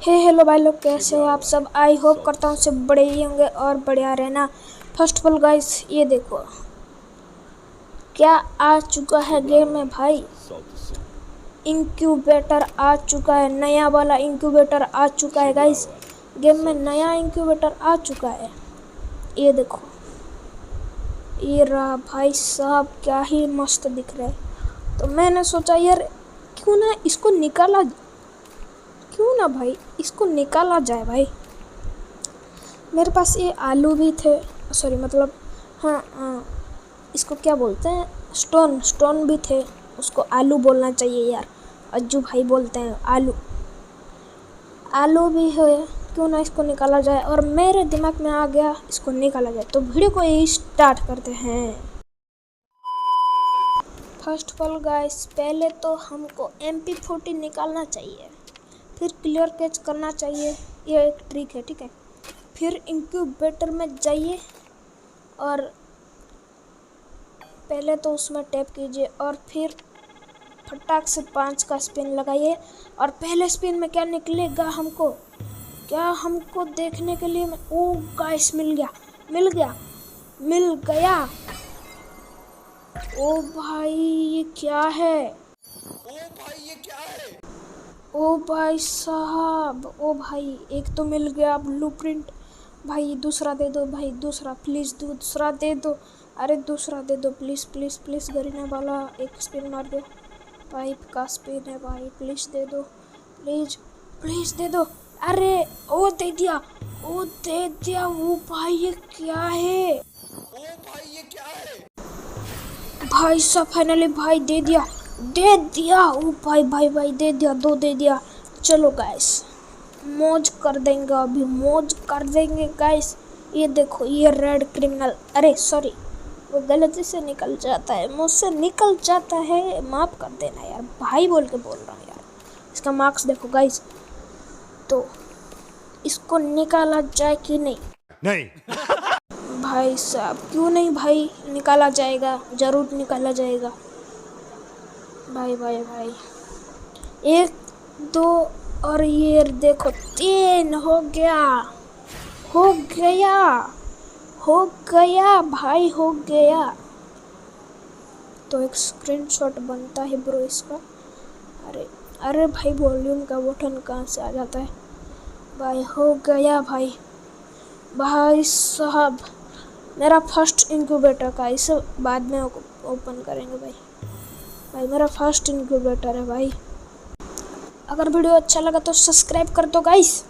Hello भाई लोग, कैसे हो आप सब। आई होप करता हूँ सब बड़े ही होंगे और बढ़िया रहना। फर्स्ट ऑफ ऑल गाइस, ये देखो क्या आ चुका है गेम में भाई। इंक्यूबेटर आ चुका है, नया वाला इंक्यूबेटर आ चुका है गाइस। गेम में नया इंक्यूबेटर आ चुका है। ये देखो, ये रहा भाई साहब, क्या ही मस्त दिख रहा है। तो मैंने सोचा यार क्यों ना इसको निकाला जाए भाई। मेरे पास ये आलू भी थे, सॉरी मतलब हाँ, इसको क्या बोलते हैं, स्टोन भी थे। उसको आलू बोलना चाहिए यार, अज्जू भाई बोलते हैं आलू भी है। क्यों ना इसको निकाला जाए, और मेरे दिमाग में आ गया इसको निकाला जाए। तो वीडियो को यही स्टार्ट करते हैं। फर्स्ट ऑफ ऑल गाइस, पहले तो हमको MP40 निकालना चाहिए, फिर क्लियर कैच करना चाहिए। ये एक ट्रिक है, ठीक है। फिर इंक्यूबेटर में जाइए और पहले तो उसमें टैप कीजिए और फिर फटाक से 5 का स्पिन लगाइए। और पहले स्पिन में क्या निकलेगा हमको देखने के लिए ओ गाइस, मिल गया। ओ भाई ये क्या है, ओ भाई साहब, ओ भाई एक तो मिल गया ब्लूप्रिंट। भाई दूसरा दे दो भाई, दूसरा प्लीज़, दूसरा दे दो। अरे दूसरा दे दो प्लीज़ प्लीज़ प्लीज़। गरीना वाला एक स्पिन मार दो, पाइप का स्पिन है भाई, प्लीज़ दे दो, प्लीज़ दे दो। अरे ओ दे दिया। ओ भाई ये क्या है, भाई साहब फाइनली भाई दे दिया। ओ भाई दे दिया, 2 दे दिया। चलो गाइस, मौज कर देंगे गाइस। ये देखो, ये रेड क्रिमिनल, अरे सॉरी, वो गलती से निकल जाता है, मुझसे निकल जाता है, माफ़ कर देना यार, भाई बोल के बोल रहा हूँ यार। इसका मार्क्स देखो गाइस। तो इसको निकाला जाए कि नहीं भाई साहब, क्यों नहीं भाई, निकाला जाएगा, ज़रूर निकाला जाएगा भाई। 1 2 और ये देखो 3 हो गया भाई, हो गया। तो एक स्क्रीनशॉट बनता है ब्रो इसका। अरे भाई, वॉल्यूम का बटन कहाँ से आ जाता है भाई। हो गया भाई साहब, मेरा फर्स्ट इंक्यूबेटर का, इसे बाद में ओपन करेंगे भाई मेरा फर्स्ट इंक्यूबेटर है भाई। अगर वीडियो अच्छा लगा तो सब्सक्राइब कर दो गाइस।